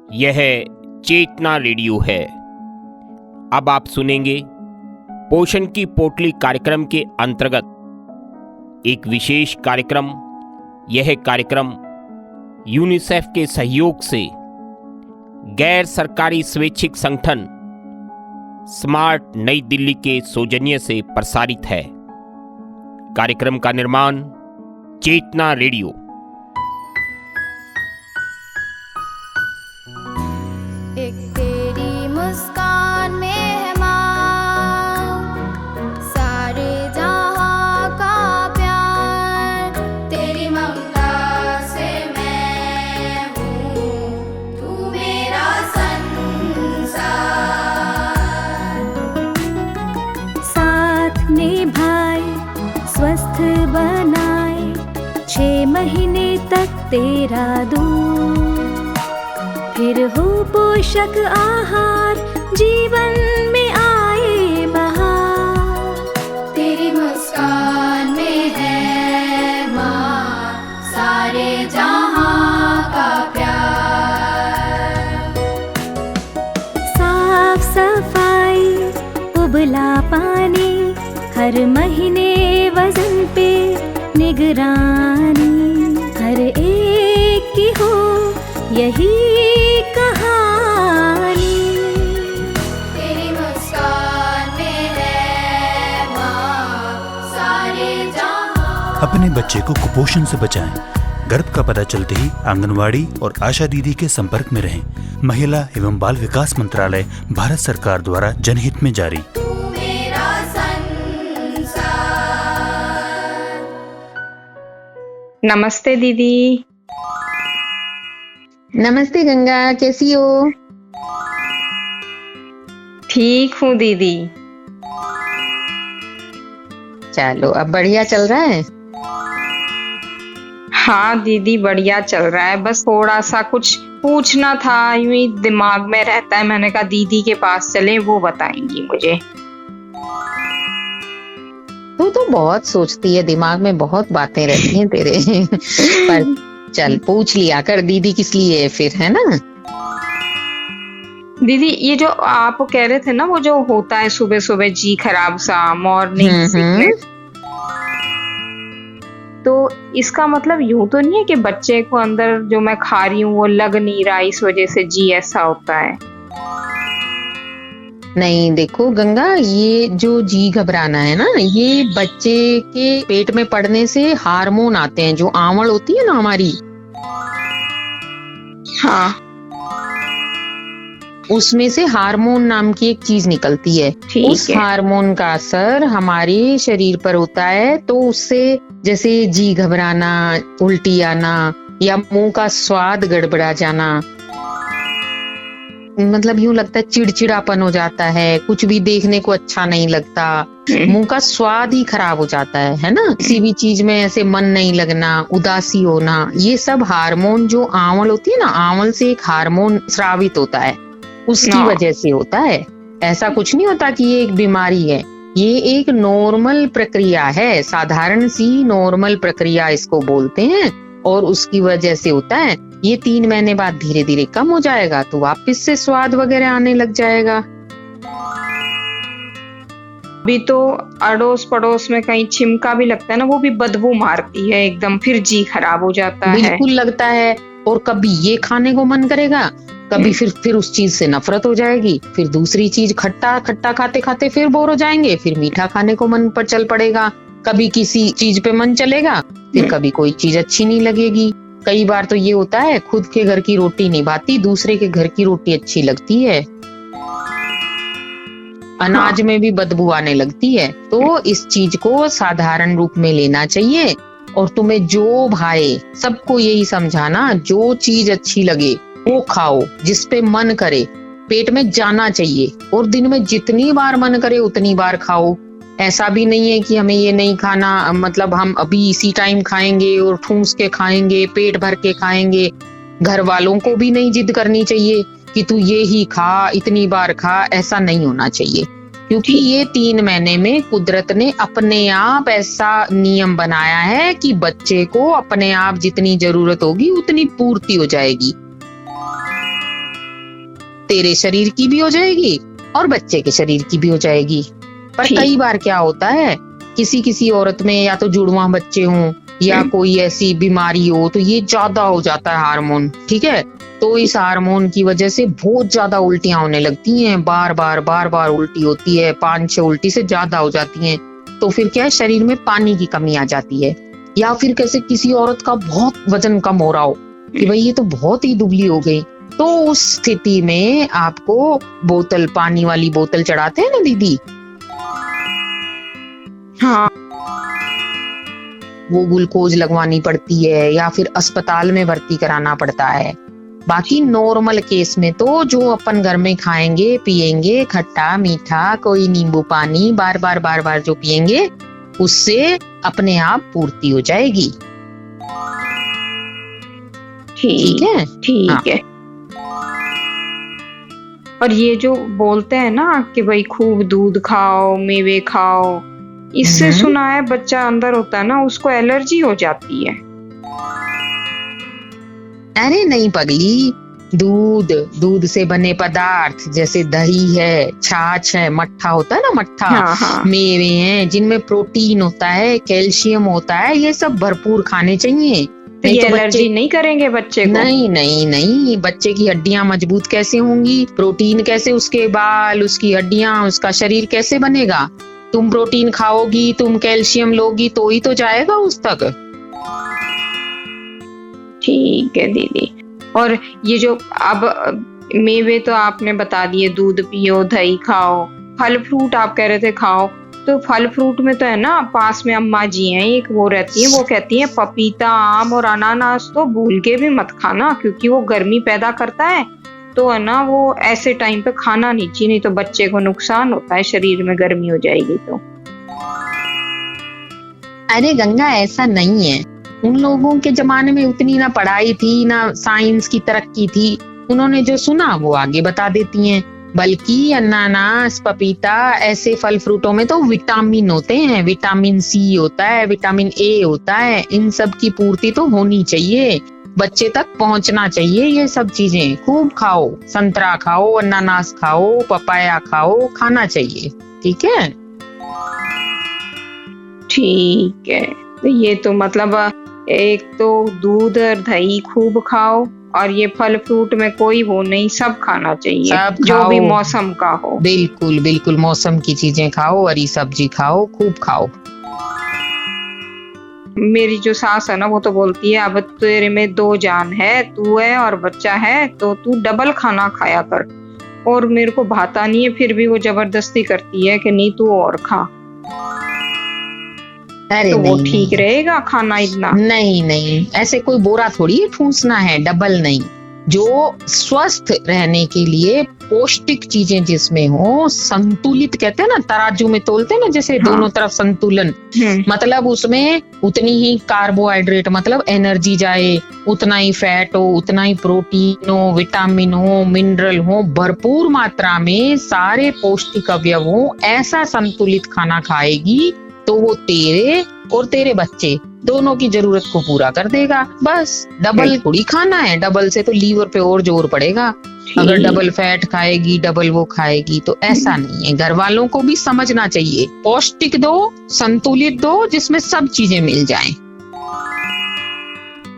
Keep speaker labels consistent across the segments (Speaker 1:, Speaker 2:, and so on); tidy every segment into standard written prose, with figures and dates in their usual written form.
Speaker 1: यह चेतना रेडियो है। अब आप सुनेंगे पोषण की पोटली कार्यक्रम के अंतर्गत एक विशेष कार्यक्रम। यह कार्यक्रम यूनिसेफ के सहयोग से गैर सरकारी स्वैच्छिक संगठन स्मार्ट नई दिल्ली के सौजन्य से प्रसारित है। कार्यक्रम का निर्माण चेतना रेडियो।
Speaker 2: एक तेरी मुस्कान में है माँ, सारे जहाँ का प्यार। तेरी ममता से मैं हूँ, तू मेरा संसार।
Speaker 3: साथ निभाए, स्वस्थ बनाए, 6 महीने तक तेरा दूध, फिर हो पोषक आहार, जीवन में आए बहार।
Speaker 2: तेरी मुस्कान में है माँ, सारे जहाँ का प्यार।
Speaker 3: साफ सफाई, उबला पानी, हर महीने वजन पे निगरानी, हर एक की हो यही कहानी।
Speaker 2: तेरी मुस्कान में है माँ, सारे जहाँ।
Speaker 4: अपने बच्चे को कुपोषण से बचाएं। गर्भ का पता चलते ही आंगनवाड़ी और आशा दीदी के संपर्क में रहें। महिला एवं बाल विकास मंत्रालय, भारत सरकार द्वारा जनहित में जारी।
Speaker 2: तू मेरा संसार।
Speaker 5: नमस्ते दीदी।
Speaker 6: नमस्ते गंगा, कैसी हो?
Speaker 5: ठीक हूँ दीदी।
Speaker 6: चलो, अब बढ़िया चल रहा है।
Speaker 5: हाँ दीदी, बढ़िया चल रहा है। बस थोड़ा सा कुछ पूछना था, यूं ही दिमाग में रहता है। मैंने कहा दीदी के पास चले, वो बताएंगी मुझे।
Speaker 6: तू तो बहुत सोचती है, दिमाग में बहुत बातें रहती हैं तेरे। पर चल पूछ लिया कर, दीदी किस लिए है फिर, है ना?
Speaker 5: दीदी, ये जो आप कह रहे थे ना, वो जो होता है सुबह सुबह जी खराब सा, मॉर्निंग सिकनेस, तो इसका मतलब यूं तो नहीं है कि बच्चे को अंदर जो मैं खा रही हूँ वो लग नहीं रहा, इस वजह से जी ऐसा होता है?
Speaker 6: नहीं, देखो गंगा, ये जो जी घबराना है ना, ये बच्चे के पेट में पड़ने से हार्मोन आते हैं, जो आंवल होती है ना हमारी,
Speaker 5: हाँ,
Speaker 6: उसमें से हार्मोन नाम की एक चीज निकलती है। उस हार्मोन का असर हमारे शरीर पर होता है, तो उससे जैसे जी घबराना, उल्टी आना या मुंह का स्वाद गड़बड़ा जाना, मतलब यूं लगता है चिड़चिड़ापन हो जाता है, कुछ भी देखने को अच्छा नहीं लगता, मुंह का स्वाद ही खराब हो जाता है ना? किसी भी चीज में ऐसे मन नहीं लगना, उदासी होना, ये सब हार्मोन जो आंवल होती है ना, आंवल से एक हार्मोन स्रावित होता है, उसकी वजह से होता है। ऐसा कुछ नहीं होता कि ये एक बीमारी है, ये एक नॉर्मल प्रक्रिया है, साधारण सी नॉर्मल प्रक्रिया इसको बोलते हैं, और उसकी वजह से होता है। ये 3 महीने बाद धीरे धीरे कम हो जाएगा, तो वापस से स्वाद वगैरह आने लग जाएगा।
Speaker 5: अभी तो अड़ोस पड़ोस में कहीं छिमका भी लगता है ना, वो भी बदबू मारती है एकदम, फिर जी खराब हो जाता है।
Speaker 6: बिल्कुल लगता है, और कभी ये खाने को मन करेगा, कभी फिर उस चीज से नफरत हो जाएगी, फिर दूसरी चीज खट्टा खट्टा खाते खाते फिर बोर हो जाएंगे, फिर मीठा खाने को मन पर चल पड़ेगा, कभी किसी चीज पे मन चलेगा, फिर कभी कोई चीज अच्छी नहीं लगेगी। कई बार तो ये होता है, खुद के घर की रोटी नहीं भाती, दूसरे के घर की रोटी अच्छी लगती है, अनाज में भी बदबू आने लगती है। तो इस चीज को साधारण रूप में लेना चाहिए, और तुम्हें जो भाए, सबको यही समझाना, जो चीज अच्छी लगे वो खाओ, जिस पे मन करे, पेट में जाना चाहिए, और दिन में जितनी बार मन करे उतनी बार खाओ। ऐसा भी नहीं है कि हमें ये नहीं खाना, मतलब हम अभी इसी टाइम खाएंगे और ठूंस के खाएंगे, पेट भर के खाएंगे। घर वालों को भी नहीं जिद करनी चाहिए कि तू ये ही खा, इतनी बार खा, ऐसा नहीं होना चाहिए। क्योंकि ये 3 महीने में कुदरत ने अपने आप ऐसा नियम बनाया है कि बच्चे को अपने आप जितनी जरूरत होगी उतनी पूर्ति हो जाएगी। तेरे शरीर की भी हो जाएगी और बच्चे के शरीर की भी हो जाएगी। पर
Speaker 5: ठीक।
Speaker 6: कई बार क्या होता है, किसी किसी औरत में या तो जुड़वा बच्चे हों या कोई ऐसी बीमारी हो तो ये ज्यादा हो जाता है हार्मोन, ठीक है। तो इस हार्मोन की वजह से बहुत ज्यादा उल्टियां होने लगती हैं, बार बार उल्टी होती है, 5-6 उल्टी से ज्यादा हो जाती हैं। तो फिर क्या है, शरीर में पानी की कमी आ जाती है। या फिर कैसे किसी औरत का बहुत वजन कम हो रहा हो कि भाई ये तो बहुत ही दुबली हो गई, तो उस स्थिति में आपको बोतल, पानी वाली बोतल चढ़ाते हैं ना दीदी,
Speaker 5: हाँ
Speaker 6: वो ग्लूकोज लगवानी पड़ती है या फिर अस्पताल में भर्ती कराना पड़ता है। बाकी नॉर्मल केस में तो जो अपन घर में खाएंगे पिएंगे, खट्टा मीठा, कोई नींबू पानी बार बार जो पिएंगे, उससे अपने आप पूर्ति हो जाएगी। ठीक है,
Speaker 5: ठीक
Speaker 6: हाँ।
Speaker 5: है। और ये जो बोलते हैं ना कि भाई खूब दूध खाओ, मेवे खाओ, इससे सुना है बच्चा अंदर होता है ना उसको एलर्जी हो जाती है।
Speaker 6: अरे नहीं पगली, दूध से बने पदार्थ जैसे दही है, छाछ है, मट्ठा होता है ना, मट्ठा,
Speaker 5: हाँ।
Speaker 6: मेवे हैं जिनमें प्रोटीन होता है, कैल्शियम होता है, ये सब भरपूर खाने चाहिए।
Speaker 5: तो ये एलर्जी नहीं करेंगे बच्चे को?
Speaker 6: नहीं, बच्चे की हड्डियां मजबूत कैसे होंगी, प्रोटीन कैसे, उसके बाल, उसकी हड्डियां, उसका शरीर कैसे बनेगा? तुम प्रोटीन खाओगी, तुम कैल्शियम लोगी तो ही तो जाएगा उस तक।
Speaker 5: ठीक है दीदी। और ये जो अब मेवे तो आपने बता दिए, दूध पियो, दही खाओ, फल फ्रूट आप कह रहे थे खाओ, तो फल फ्रूट में तो है ना, पास में अम्मा जी हैं एक, वो रहती है, वो कहती है पपीता, आम और अनानास तो भूल के भी मत खाना, क्योंकि वो गर्मी पैदा करता है, तो है ना वो ऐसे टाइम पे खाना नहीं चाहिए, नहीं तो बच्चे को नुकसान होता है, शरीर में गर्मी हो जाएगी तो।
Speaker 6: अरे गंगा, ऐसा नहीं है। उन लोगों के जमाने में उतनी ना पढ़ाई थी, ना साइंस की तरक्की थी, उन्होंने जो सुना वो आगे बता देती हैं। बल्कि अनानास, पपीता, ऐसे फल फ्रूटों में तो विटामिन होते हैं, विटामिन सी होता है, विटामिन ए होता है, इन सब की पूर्ति तो होनी चाहिए, बच्चे तक पहुंचना चाहिए। ये सब चीजें खूब खाओ, संतरा खाओ, अनानास खाओ, पपाया खाओ, खाना चाहिए। ठीक है,
Speaker 5: ठीक है। तो ये तो मतलब एक तो दूध और दही खूब खाओ, और ये फल फ्रूट में कोई वो नहीं, सब खाना चाहिए,
Speaker 6: सब
Speaker 5: जो भी
Speaker 6: खाओ।
Speaker 5: मौसम का हो।
Speaker 6: बिल्कुल मौसम की चीजें खाओ, हरी सब्जी खाओ, खूब खाओ।
Speaker 5: मेरी जो सास है ना, वो तो बोलती है अब तेरे में 2 जान है, तू है और बच्चा है, तो तू डबल खाना खाया कर। और मेरे को भाता नहीं है, फिर भी वो जबरदस्ती करती है कि नहीं तू और खा।
Speaker 6: अरे
Speaker 5: तो वो
Speaker 6: नहीं,
Speaker 5: ठीक रहेगा खाना इतना?
Speaker 6: नहीं, ऐसे कोई बोरा थोड़ी है ठूंसना है, डबल नहीं। जो स्वस्थ रहने के लिए पौष्टिक चीजें जिसमें हो, संतुलित कहते हैं ना, तराजू में तोलते हैं ना, जैसे
Speaker 5: हाँ।
Speaker 6: दोनों तरफ संतुलन, मतलब उसमें उतनी ही कार्बोहाइड्रेट मतलब एनर्जी जाए, उतना ही फैट हो, उतना ही प्रोटीन हो, विटामिन हो, मिनरल हो, भरपूर मात्रा में सारे पौष्टिक अवयव हो, ऐसा संतुलित खाना खाएगी तो वो तेरे और तेरे बच्चे दोनों की जरूरत को पूरा कर देगा। बस डबल थोड़ी खाना है, डबल से तो लीवर पे और जोर पड़ेगा। अगर डबल फैट खाएगी, डबल वो खाएगी, तो ऐसा नहीं है। घर वालों को भी समझना चाहिए, पौष्टिक दो, संतुलित दो, जिसमें सब चीजें मिल जाएं।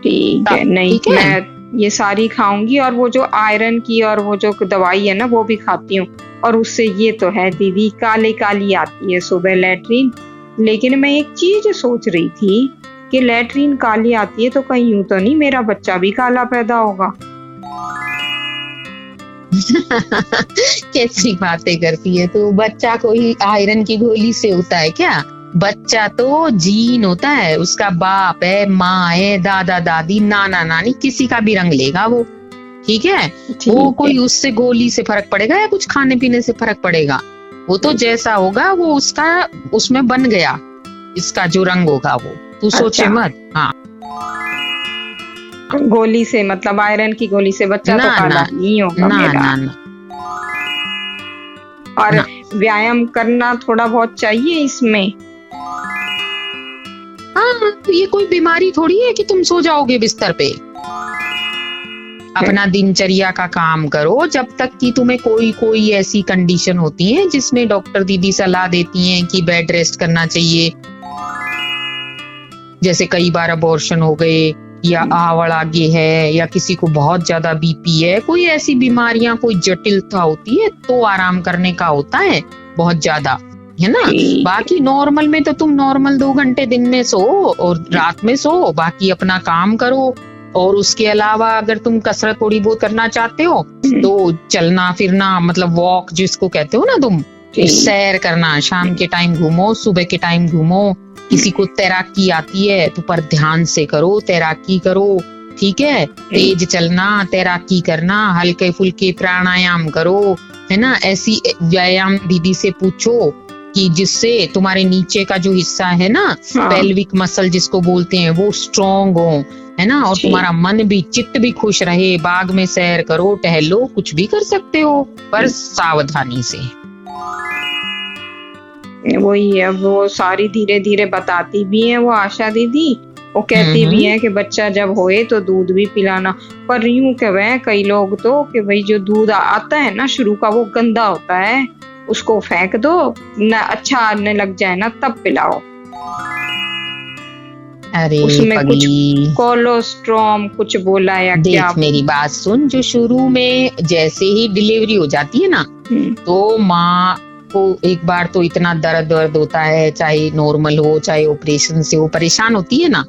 Speaker 5: ठीक है, नहीं मैं ये सारी खाऊंगी, और वो जो आयरन की और वो जो दवाई है ना, वो भी खाती हूँ। और उससे ये तो है दीदी, काली काली आती है सुबह लैट्रीन। लेकिन मैं एक चीज सोच रही थी कि लैट्रीन काली आती है तो कहीं यूं तो नहीं मेरा बच्चा भी काला पैदा होगा?
Speaker 6: कैसी बातें करती है तू, बच्चा कोई आयरन की गोली से होता है क्या? बच्चा तो जीन होता है, उसका बाप है, माँ है, दादा दादी, नाना नानी, किसी का भी रंग लेगा वो। ठीक है, वो कोई उससे गोली से फर्क पड़ेगा या कुछ खाने पीने से फर्क पड़ेगा? वो तो जैसा होगा वो उसका उसमें बन गया, इसका जो रंग होगा वो, तू सोचे मत। हाँ,
Speaker 5: गोली से मतलब आयरन की गोली से बच्चा तो काला नहीं होगा मेरा। और व्यायाम करना थोड़ा बहुत चाहिए इसमें।
Speaker 6: हाँ, तो ये कोई बीमारी थोड़ी है कि तुम सो जाओगे बिस्तर पे। अपना दिनचर्या का काम करो जब तक कि तुम्हें कोई ऐसी कंडीशन होती है जिसमें डॉक्टर दीदी सलाह देती हैं कि बेड रेस्ट करना चाहिए, जैसे कई बार अबॉर्शन हो गए या आवड़ आगे है या किसी को बहुत ज्यादा बीपी है, कोई ऐसी बीमारियां, कोई जटिलता होती है तो आराम करने का होता है बहुत ज्यादा, है ना। बाकी नॉर्मल में तो तुम नॉर्मल 2 घंटे दिन में सो और रात में सो, बाकी अपना काम करो। और उसके अलावा अगर तुम कसरत थोड़ी बहुत करना चाहते हो तो चलना फिरना, मतलब वॉक जिसको कहते हो ना तुम, सैर करना, शाम के टाइम घूमो, सुबह के टाइम घूमो। किसी को तैराकी आती है तो पर ध्यान से करो, तैराकी करो, ठीक है। तेज चलना, तैराकी करना, हल्के फुल्के प्राणायाम करो, है ना। ऐसी व्यायाम दीदी से पूछो कि जिससे तुम्हारे नीचे का जो हिस्सा है ना, पेल्विक मसल जिसको बोलते हैं, वो स्ट्रॉन्ग हो, है ना। और तुम्हारा मन भी, चित्त भी खुश रहे। बाग में सैर करो, टहलो, कुछ भी कर सकते हो पर सावधानी से।
Speaker 5: वही है, वो सारी धीरे धीरे बताती भी है वो आशा दीदी। वो कहती भी है कि बच्चा जब होए तो दूध भी पिलाना। पर यूं कहे कई लोग तो कि भाई जो दूध आता है ना शुरू का वो गंदा होता है, उसको फेंक दो ना, अच्छा आने लग जाए ना तब पिलाओ।
Speaker 6: अरे
Speaker 5: उसमें कुछ
Speaker 6: पगली,
Speaker 5: कोलोस्ट्रॉम कुछ बोला या
Speaker 6: देख
Speaker 5: क्या?
Speaker 6: मेरी बात सुन, जो शुरू में जैसे ही डिलीवरी हो जाती है ना, तो माँ को एक बार तो इतना दर्द होता है, चाहे नॉर्मल हो चाहे ऑपरेशन से वो परेशान होती है ना,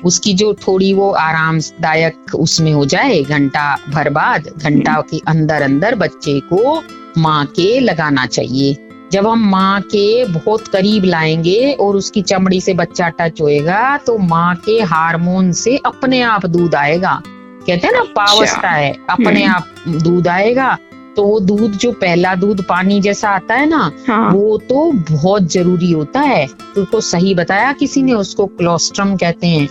Speaker 6: उसकी जो थोड़ी वो आरामदायक उसमें हो जाए, घंटा भर बाद, घंटा के अंदर अंदर बच्चे को माँ के लगाना चाहिए। जब हम माँ के बहुत करीब लाएंगे और उसकी चमड़ी से बच्चा टच होएगा तो माँ के हार्मोन से अपने आप दूध आएगा। कहते हैं ना पावस्था है, अपने आप दूध आएगा। तो वो दूध जो पहला दूध पानी जैसा आता है ना, वो तो बहुत जरूरी होता है। तो उसको सही बताया किसी ने, उसको क्लोस्ट्रम कहते हैं।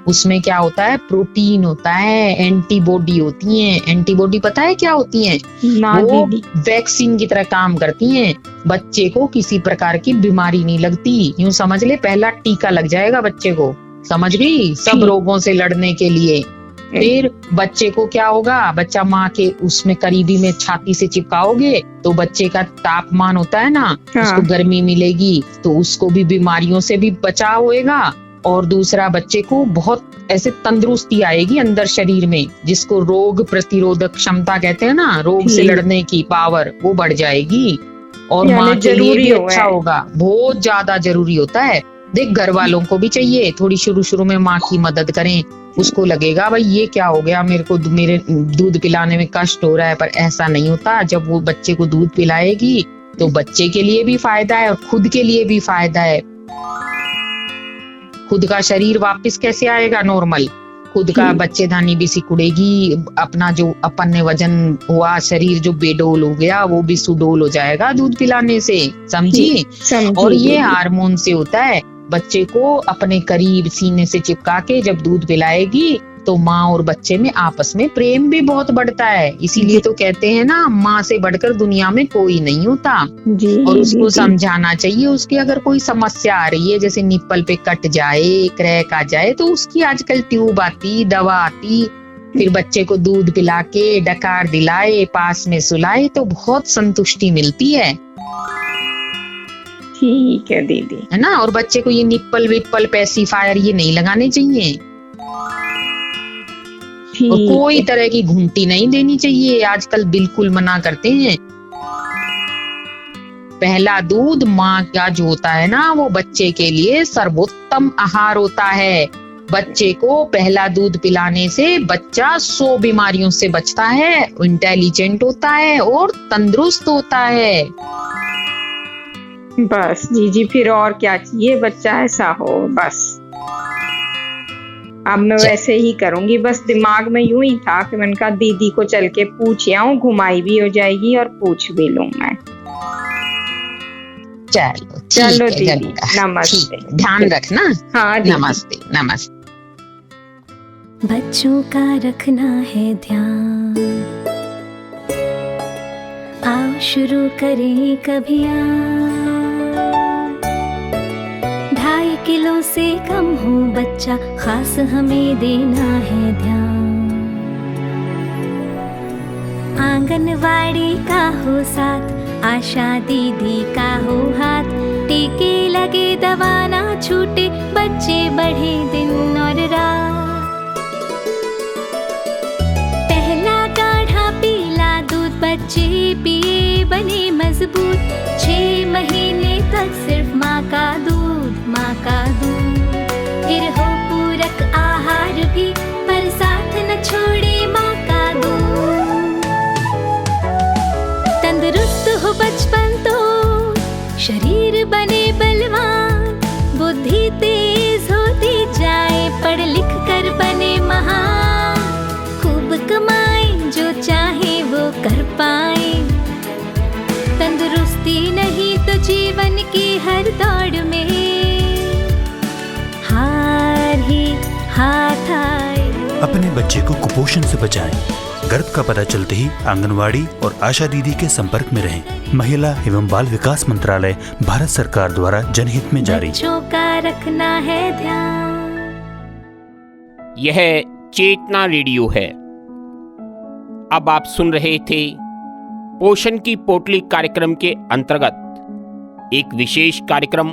Speaker 6: उसमें क्या होता है, प्रोटीन होता है, एंटीबॉडी होती हैं। एंटीबॉडी पता है क्या होती हैं? वो वैक्सीन की तरह काम करती हैं। बच्चे को किसी प्रकार की बीमारी नहीं लगती। यूं समझ ले, पहला टीका लग जाएगा बच्चे को, समझ गई, सब रोगों से लड़ने के लिए। फिर बच्चे को क्या होगा, बच्चा माँ के उसमें करीबी में छाती से चिपकाओगे तो बच्चे का तापमान होता है ना, उसको गर्मी मिलेगी, तो उसको भी बीमारियों से भी बचाव होएगा। और दूसरा, बच्चे को बहुत ऐसे तंदुरुस्ती आएगी अंदर शरीर में, जिसको रोग प्रतिरोधक क्षमता कहते हैं ना, रोग से लड़ने की पावर, वो बढ़ जाएगी। और माँ के लिए भी अच्छा होगा, बहुत ज्यादा जरूरी होता है। देख, घर वालों को भी चाहिए थोड़ी शुरू शुरू में माँ की मदद करें। उसको लगेगा भाई ये क्या हो गया, मेरे दूध पिलाने में कष्ट हो रहा है, पर ऐसा नहीं होता। जब वो बच्चे को दूध पिलाएगी तो बच्चे के लिए भी फायदा है और खुद के लिए भी फायदा है। खुद का शरीर वापस कैसे आएगा नॉर्मल, खुद का बच्चेदानी भी सिकुड़ेगी, अपना जो अपन ने वजन हुआ, शरीर जो बेडोल हो गया वो भी सुडोल हो जाएगा दूध पिलाने से, समझी। और ये हार्मोन से होता है। बच्चे को अपने करीब सीने से चिपका के जब दूध पिलाएगी तो माँ और बच्चे में आपस में प्रेम भी बहुत बढ़ता है। इसीलिए तो कहते हैं ना, माँ से बढ़कर दुनिया में कोई नहीं होता। और उसको समझाना चाहिए, उसकी अगर कोई समस्या आ रही है, जैसे निप्पल पे कट जाए, क्रैक आ जाए, तो उसकी आजकल ट्यूब आती, दवा आती, फिर बच्चे को दूध पिला के डकार दिलाए, पास में सुलाए तो बहुत संतुष्टि मिलती है।
Speaker 5: ठीक है दीदी,
Speaker 6: है ना। और बच्चे को ये निप्पल विप्पल पेसिफायर ये नहीं लगाने चाहिए, और कोई तरह की घुंटी नहीं देनी चाहिए, आजकल बिल्कुल मना करते हैं। पहला दूध माँ का जो होता है ना, वो बच्चे के लिए सर्वोत्तम आहार होता है। बच्चे को पहला दूध पिलाने से बच्चा 100 बीमारियों से बचता है, इंटेलिजेंट होता है और तंदुरुस्त होता है।
Speaker 5: बस जी, फिर और क्या चाहिए, बच्चा ऐसा हो बस। अब मैं वैसे ही करूंगी, बस दिमाग में यूं ही था कि मैंने कहा दीदी को चल के पूछ आऊं, घुमाई भी हो जाएगी और पूछ भी लूं मैं।
Speaker 6: चलो
Speaker 5: दीदी, नमस्ते,
Speaker 6: ध्यान रखना।
Speaker 5: हाँ,
Speaker 6: नमस्ते नमस्ते।
Speaker 3: बच्चों का रखना है ध्यान, आओ शुरू करें अभियान। 2.5 किलो से कम हो बच्चा, खास हमें देना है ध्यान। आंगनवाड़ी का हो साथ, आशा दीदी का हो हाथ, टीके लगे दवा ना छूटे, बच्चे बढ़े दिन और रात। पहला काढ़ा पीला दूध बच्चे पिए बने मजबूत, 6 महीने तक सिर्फ माँ का दूध, माँ का दूध। फिर हो पूरक आहार भी, पर साथ न छोड़े माँ का दूध। तंदुरुस्त हो बचपन तो शरीर बने बलवान, बुद्धि तेज होती जाए, पढ़ लिख कर बने महान। खूब कमाए, जो चाहे वो कर पाए, तंदुरुस्ती नहीं तो जीवन की हर दौड़ में हार ही हाथ आए।
Speaker 4: अपने बच्चे को कुपोषण से बचाएं। गर्भ का पता चलते ही आंगनवाड़ी और आशा दीदी के संपर्क में रहें। महिला एवं बाल विकास मंत्रालय, भारत सरकार द्वारा जनहित में जारी।
Speaker 3: बच्चों का रखना है ध्यान।
Speaker 1: यह चेतना रेडियो है। अब आप सुन रहे थे पोषण की पोटली कार्यक्रम के अंतर्गत एक विशेष कार्यक्रम।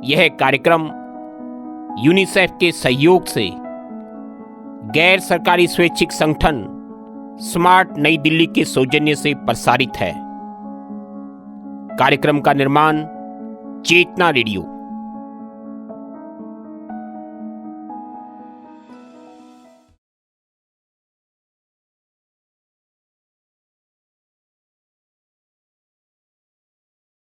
Speaker 1: यह कार्यक्रम यूनिसेफ के सहयोग से गैर सरकारी स्वैच्छिक संगठन स्मार्ट नई दिल्ली के सौजन्य से प्रसारित है। कार्यक्रम का निर्माण चेतना रेडियो